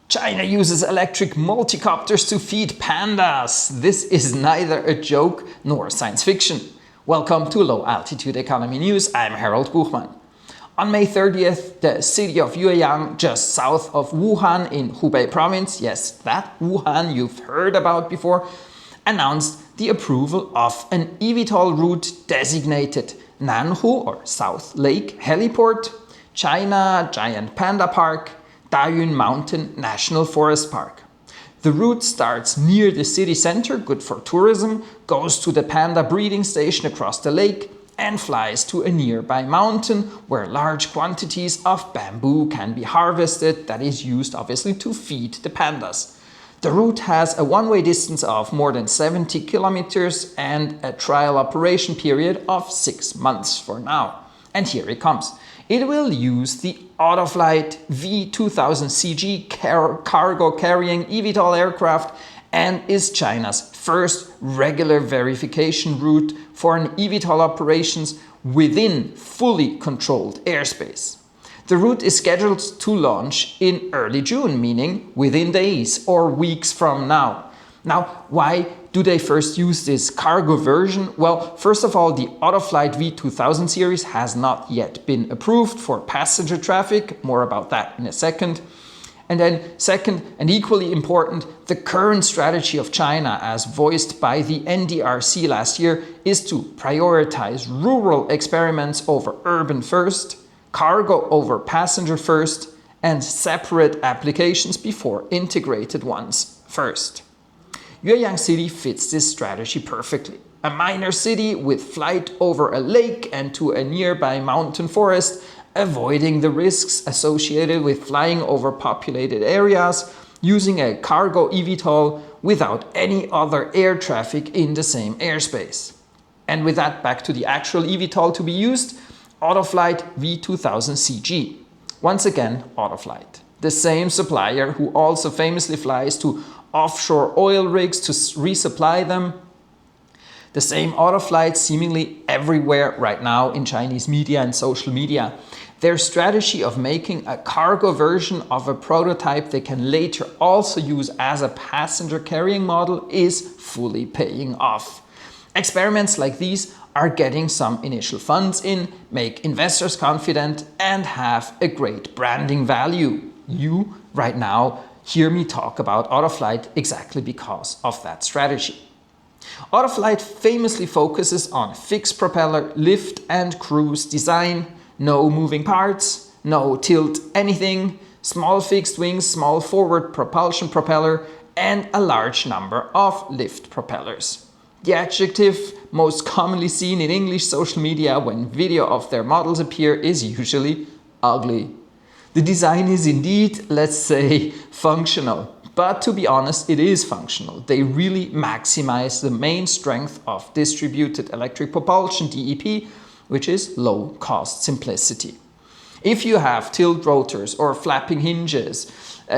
China uses electric multicopters to feed pandas. This is neither a joke nor science fiction. Welcome to Low Altitude Economy News. I'm Harald Buchmann. On May 30th, the city of Yueyang, just south of Wuhan in Hubei province, yes, that Wuhan you've heard about before, announced the approval of an eVTOL route designated Nanhu or South Lake Heliport, China Giant Panda Park, Dayun Mountain National Forest Park. The route starts near the city center, good for tourism, goes to the panda breeding station across the lake, and flies to a nearby mountain where large quantities of bamboo can be harvested that is used obviously to feed the pandas. The route has a one-way distance of more than 70 kilometers and a trial operation period of 6 months for now. And here it comes. It will use the Autoflight V2000CG cargo carrying eVTOL aircraft and is China's first regular verification route for an eVTOL operations within fully controlled airspace. The route is scheduled to launch in early June, meaning within days or weeks from now. Now, why do they first use this cargo version? Well, first of all, the Autoflight V2000 series has not yet been approved for passenger traffic. More about that in a second. And then second, and equally important, the current strategy of China, as voiced by the NDRC last year, is to prioritize rural experiments over urban first, cargo over passenger first, and separate applications before integrated ones first. Yueyang City fits this strategy perfectly. A minor city with flight over a lake and to a nearby mountain forest, avoiding the risks associated with flying over populated areas, using a cargo eVTOL without any other air traffic in the same airspace. And with that, back to the actual eVTOL to be used, Autoflight V2000CG. Once again, Autoflight. The same supplier who also famously flies to offshore oil rigs to resupply them. The same Autoflight seemingly everywhere right now in Chinese media and social media. Their strategy of making a cargo version of a prototype they can later also use as a passenger carrying model is fully paying off. Experiments like these are getting some initial funds in, make investors confident, and have a great branding value. You, right now, hear me talk about Autoflight exactly because of that strategy. Autoflight famously focuses on fixed propeller, lift and cruise design, no moving parts, no tilt anything, small fixed wings, small forward propulsion propeller, and a large number of lift propellers. The adjective most commonly seen in English social media when video of their models appear is usually ugly. The design is indeed, let's say, functional. But to be honest, it is functional. They really maximize the main strength of distributed electric propulsion, DEP, which is low cost simplicity. If you have tilt rotors or flapping hinges,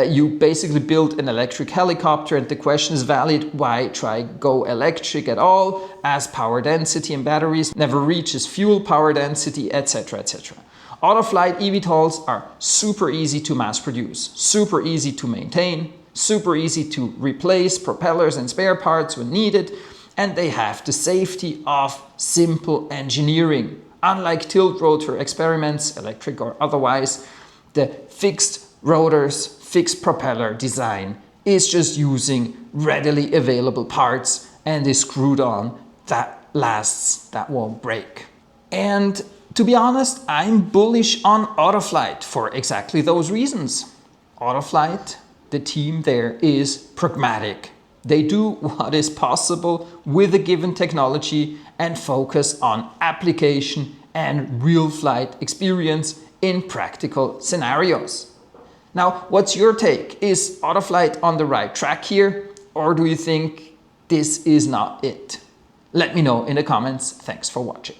you basically build an electric helicopter, and the question is valid, why try go electric at all, as power density in batteries never reaches fuel power density, etc., etc. Autoflight eVTOLs are super easy to mass produce, super easy to maintain, super easy to replace propellers and spare parts when needed, and they have the safety of simple engineering. Unlike tilt rotor experiments, electric or otherwise, the fixed rotors, fixed propeller design is just using readily available parts and is screwed on that lasts, that won't break. And to be honest, I'm bullish on Autoflight for exactly those reasons. Autoflight, the team there is pragmatic. They do what is possible with a given technology and focus on application and real flight experience in practical scenarios. Now, what's your take? Is Autoflight on the right track here, or do you think this is not it? Let me know in the comments. Thanks for watching.